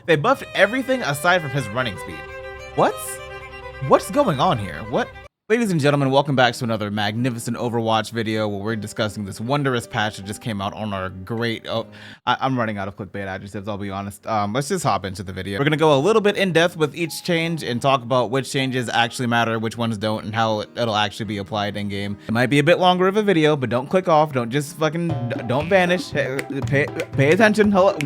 they buffed everything aside from his running speed. What's going on here? What? Ladies and gentlemen, welcome back to another magnificent Overwatch video where we're discussing this wondrous patch that just came out on our great... I'm running out of clickbait adjectives, I'll be honest. Let's just hop into the video. We're gonna go a little bit in depth with each change and talk about which changes actually matter, which ones don't, and how it'll actually be applied in game. It might be a bit longer of a video, but don't click off. Don't just fucking... Don't vanish. Pay attention. Hello.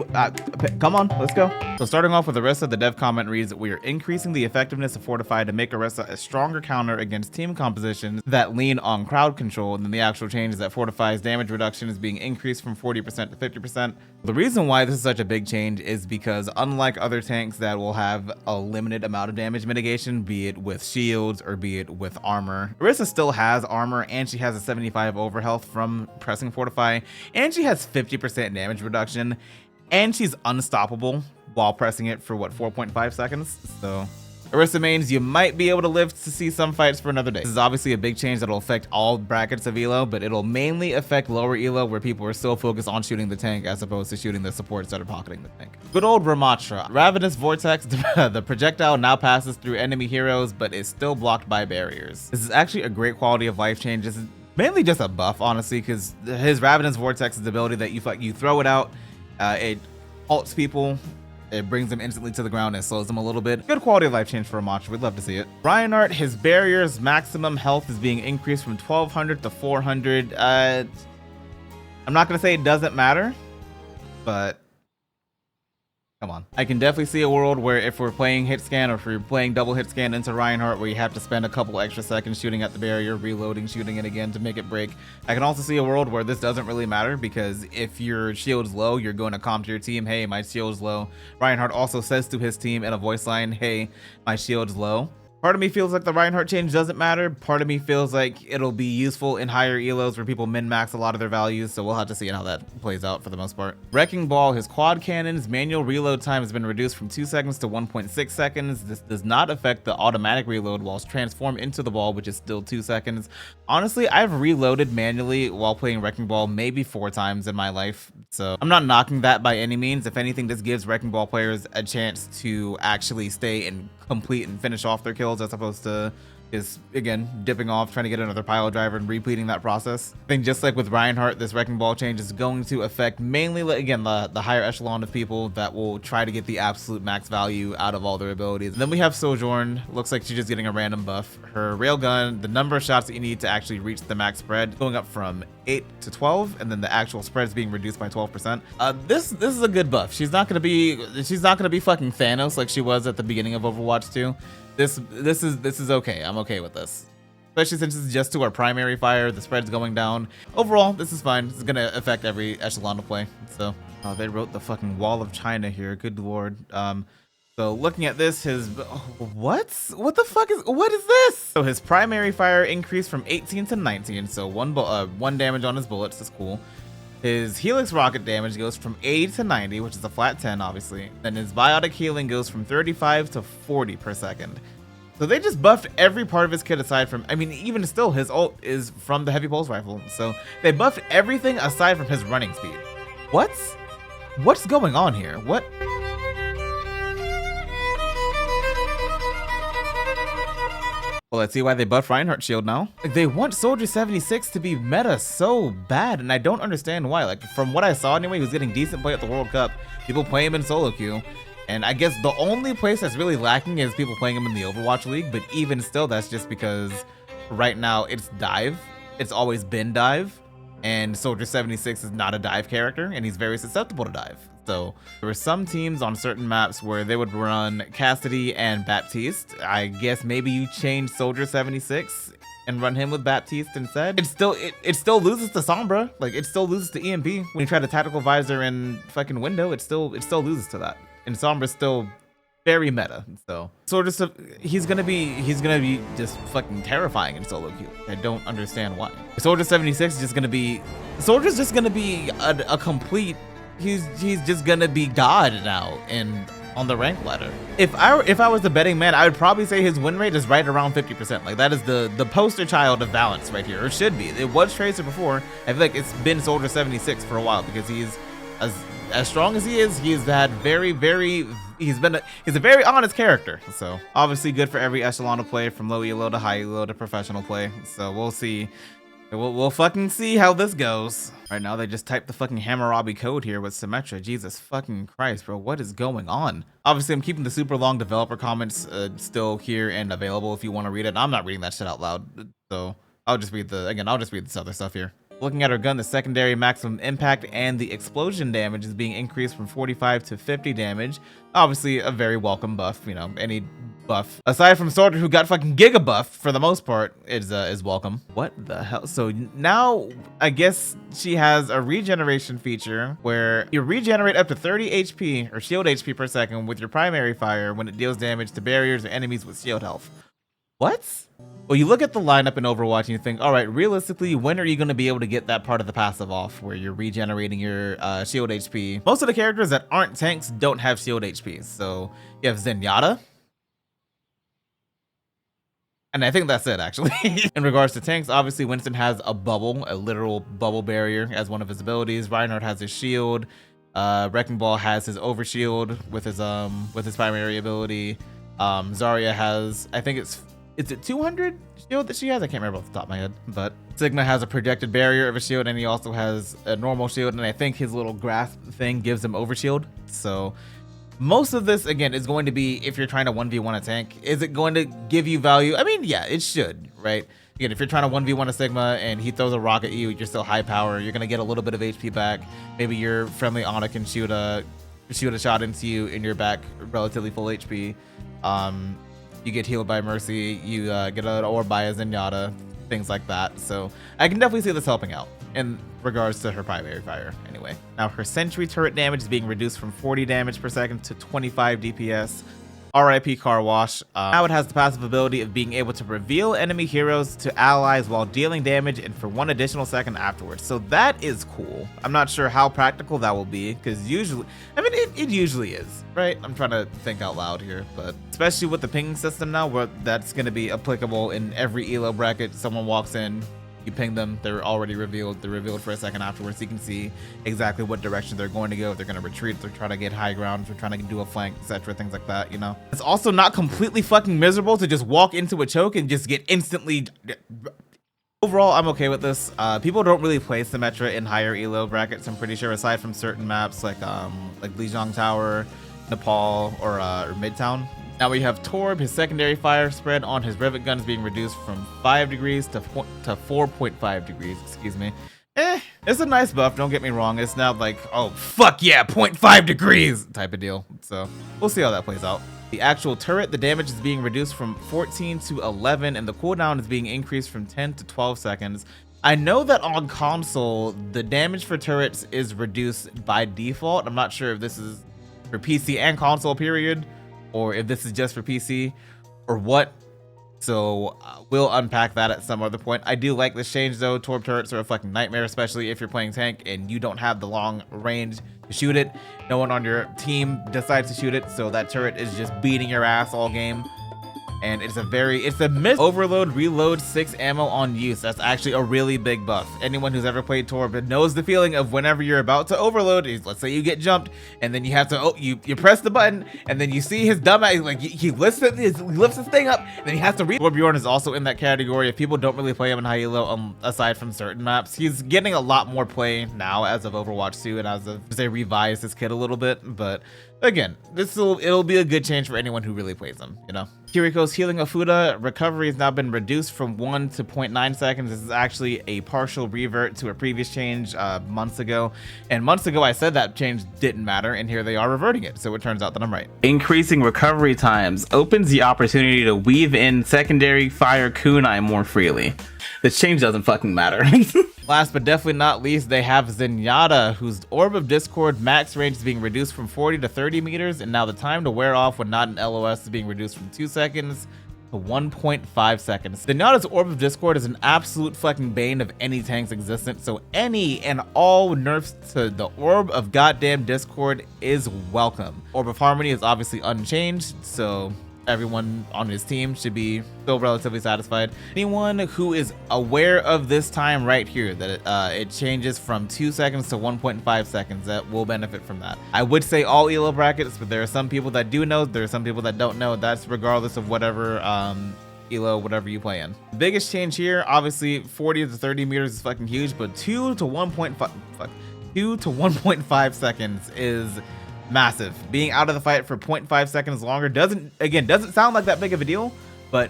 Come on, let's go. So starting off with Orisa, the dev comment reads, "We are increasing the effectiveness of Fortify to make Orisa a stronger counter against team compositions that lean on crowd control." And then the actual change is that Fortify's damage reduction is being increased from 40% to 50%. The reason why this is such a big change is because unlike other tanks that will have a limited amount of damage mitigation, be it with shields or be it with armor, Orisa still has armor and she has a 75 overhealth from pressing Fortify, and she has 50% damage reduction, and she's unstoppable while pressing it for what, 4.5 seconds. So Orisa mains, you might be able to live to see some fights for another day. This is obviously a big change that'll affect all brackets of elo, but it'll mainly affect lower elo where people are still focused on shooting the tank as opposed to shooting the supports that are pocketing the tank. Good old Ramattra. Ravenous Vortex, the projectile now passes through enemy heroes, but is still blocked by barriers. This is actually a great quality of life change. This is mainly just a buff, honestly, because his Ravenous Vortex is the ability that you throw it out, it halts people, it brings them instantly to the ground and slows them a little bit. Good quality of life change for Ramattra. We'd love to see it. Reinhardt, his barrier's maximum health is being increased from 1200 to 400. I'm not gonna say it doesn't matter, but come on. I can definitely see a world where if we're playing hit scan or if we're playing double hit scan into Reinhardt where you have to spend a couple extra seconds shooting at the barrier, reloading, shooting it again to make it break. I can also see a world where this doesn't really matter because if your shield's low, you're going to comp to your team, hey, my shield's low. Reinhardt also says to his team in a voice line, hey, my shield's low. Part of me feels like the Reinhardt change doesn't matter. Part of me feels like it'll be useful in higher elos where people min-max a lot of their values, so we'll have to see how that plays out for the most part. Wrecking Ball, his quad cannon's manual reload time has been reduced from 2 seconds to 1.6 seconds. This does not affect the automatic reload while transformed into the ball, which is still 2 seconds. Honestly, I've reloaded manually while playing Wrecking Ball maybe 4 times in my life, so I'm not knocking that by any means. If anything, this gives Wrecking Ball players a chance to actually stay and complete and finish off their kills as opposed to is again dipping off trying to get another pile driver and repeating that process. I think just like with Reinhardt, this Wrecking Ball change is going to affect mainly again the higher echelon of people that will try to get the absolute max value out of all their abilities. And then we have Sojourn. Looks like she's just getting a random buff. Her railgun, the number of shots that you need to actually reach the max spread, going up from 8 to 12, and then the actual spread is being reduced by 12%. This is a good buff. She's not gonna be fucking Thanos like she was at the beginning of Overwatch 2. This is okay. I'm okay with this, especially since it's just to our primary fire. The spread's going down. Overall, this is fine. This is gonna affect every echelon of play. So they wrote the fucking Wall of China here. Good lord. So looking at this, what is this? So his primary fire increased from 18 to 19. So one damage on his bullets. That's cool. His Helix rocket damage goes from 80 to 90, which is a flat 10, obviously. Then his biotic healing goes from 35 to 40 per second. So they just buffed every part of his kit aside from, I mean, even still, his ult is from the heavy pulse rifle. So they buffed everything aside from his running speed. What's going on here? What? Well, let's see why they buffed Reinhardt shield now. Like, they want Soldier 76 to be meta so bad, and I don't understand why. Like, from what I saw anyway, he was getting decent play at the World Cup. People play him in solo queue. And I guess the only place that's really lacking is people playing him in the Overwatch League, but even still, that's just because right now it's dive. It's always been dive, and Soldier 76 is not a dive character, and he's very susceptible to dive. So there were some teams on certain maps where they would run Cassidy and Baptiste. I guess maybe you change Soldier 76 and run him with Baptiste instead. It still loses to Sombra. Like, it still loses to EMP. When you try to tactical visor and fucking window, it still loses to that. And Sombra's still very meta. So he's gonna be just fucking terrifying in solo queue. I don't understand why. Soldier 76 is just gonna be a complete. He's just gonna be God now on the rank ladder. If I was the betting man, I would probably say his win rate is right around 50%. Like, that is the poster child of balance right here, or should be. It was Tracer before. I feel like it's been Soldier 76 for a while because he's as strong as he is. He's had very, very, he's a very honest character. So obviously good for every echelon of play, from low elo to high elo to professional play. So we'll see. We'll fucking see how this goes. Right now, they just typed the fucking Hammurabi code here with Symmetra. Jesus fucking Christ, bro. What is going on? Obviously, I'm keeping the super long developer comments still here and available if you want to read it. I'm not reading that shit out loud. So I'll just read this other stuff here. Looking at her gun, the secondary maximum impact and the explosion damage is being increased from 45 to 50 damage. Obviously, a very welcome buff. You know, any buff aside from Sojourn, who got fucking giga buff for the most part, is welcome. What the hell? So now I guess she has a regeneration feature where you regenerate up to 30 HP or shield HP per second with your primary fire when it deals damage to barriers or enemies with shield health. What? Well, you look at the lineup in Overwatch and you think, all right, realistically, when are you going to be able to get that part of the passive off where you're regenerating your shield HP? Most of the characters that aren't tanks don't have shield HP. So you have Zenyatta. And I think that's it, actually. In regards to tanks, obviously Winston has a bubble, a literal bubble barrier as one of his abilities. Reinhardt has his shield. Wrecking Ball has his overshield with his primary ability. Zarya has, I think is it 200 shield that she has? I can't remember off the top of my head. But Sigma has a projected barrier of a shield, and he also has a normal shield. And I think his little grasp thing gives him overshield. So most of this, again, is going to be if you're trying to 1v1 a tank. Is it going to give you value? I mean, yeah, it should, right? Again, if you're trying to 1v1 a Sigma and he throws a rock at you, you're still high power, you're going to get a little bit of HP back. Maybe your friendly Ana can shoot a shot into you and you're back relatively full HP. You get healed by Mercy, you get an orb by a Zenyatta, things like that. So I can definitely see this helping out in regards to her primary fire anyway. Now her sentry turret damage is being reduced from 40 damage per second to 25 DPS. RIP Car Wash. Now it has the passive ability of being able to reveal enemy heroes to allies while dealing damage and for 1 additional second afterwards. So that is cool. I'm not sure how practical that will be because usually, I mean, it usually is, right? I'm trying to think out loud here, but especially with the pinging system now where that's going to be applicable in every elo bracket. Someone walks in, you ping them, they're already revealed. They're revealed for a second afterwards. You can see exactly what direction they're going to go. If they're going to retreat, if they're trying to get high ground, if they're trying to do a flank, etc., things like that, you know. It's also not completely fucking miserable to just walk into a choke and just get instantly. Overall, I'm okay with this. People don't really play Symmetra in higher elo brackets, I'm pretty sure, aside from certain maps like Lijiang Tower, Nepal, or Midtown. Now we have Torb, his secondary fire spread on his rivet guns being reduced from 5 degrees to 4.5 degrees, excuse me. It's a nice buff, don't get me wrong. It's not like, oh, fuck yeah, 0.5 degrees type of deal. So we'll see how that plays out. The actual turret, the damage is being reduced from 14 to 11, and the cooldown is being increased from 10 to 12 seconds. I know that on console, the damage for turrets is reduced by default. I'm not sure if this is for PC and console, period, or if this is just for PC or what. So we'll unpack that at some other point. I do like this change though. Torb turrets are a fucking nightmare, especially if you're playing tank and you don't have the long range to shoot it. No one on your team decides to shoot it, so that turret is just beating your ass all game. And it's a miss overload reload 6 ammo on use. That's actually a really big buff. Anyone who's ever played Torb knows the feeling of whenever you're about to overload. Let's say you get jumped and then you have to, you press the button and then you see his dumbass, like he lifts his thing up and then he has to read. Torbjorn is also in that category. If people don't really play him in high elo, aside from certain maps, he's getting a lot more play now as of Overwatch 2 and as of, they revised his kit a little bit, but again, it'll be a good change for anyone who really plays them, you know. Kiriko's healing Ofuda recovery has now been reduced from 1 to 0.9 seconds. This is actually a partial revert to a previous change months ago. And months ago I said that change didn't matter, and here they are reverting it. So it turns out that I'm right. Increasing recovery times opens the opportunity to weave in secondary fire kunai more freely. This change doesn't fucking matter. Last but definitely not least, they have Zenyatta, whose Orb of Discord max range is being reduced from 40 to 30 meters, and now the time to wear off when not in LOS is being reduced from 2 seconds to 1.5 seconds. Zenyatta's Orb of Discord is an absolute fucking bane of any tank's existence, so any and all nerfs to the Orb of goddamn Discord is welcome. Orb of Harmony is obviously unchanged, so everyone on his team should be still relatively satisfied. Anyone who is aware of this time right here, that it changes from 2 seconds to 1.5 seconds, that will benefit from that. I would say all ELO brackets, but there are some people that do know, there are some people that don't know. That's regardless of whatever ELO, whatever you play in. The biggest change here, obviously 40 to 30 meters is fucking huge, but 2 to 1.5 seconds is massive. Being out of the fight for 0.5 seconds longer doesn't sound like that big of a deal, but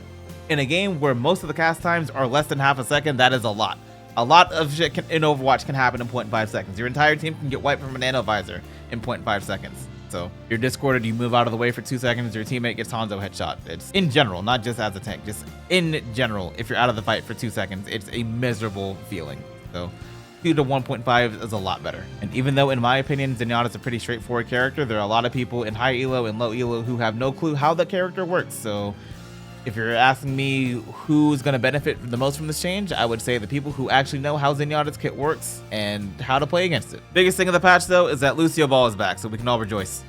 in a game where most of the cast times are less than half a second, that is a lot. A lot of shit in Overwatch can happen in 0.5 seconds. Your entire team can get wiped from a nano visor in 0.5 seconds. So you're discorded, you move out of the way for 2 seconds, your teammate gets Hanzo headshot. It's in general, not just as a tank, just in general. If you're out of the fight for 2 seconds, it's a miserable feeling. So 2 to 1.5 is a lot better. And even though, in my opinion, Zenyatta is a pretty straightforward character, there are a lot of people in high elo and low elo who have no clue how the character works. So if you're asking me who's going to benefit the most from this change, I would say the people who actually know how Zenyatta's kit works and how to play against it. Biggest thing of the patch, though, is that Lucio Ball is back, so we can all rejoice.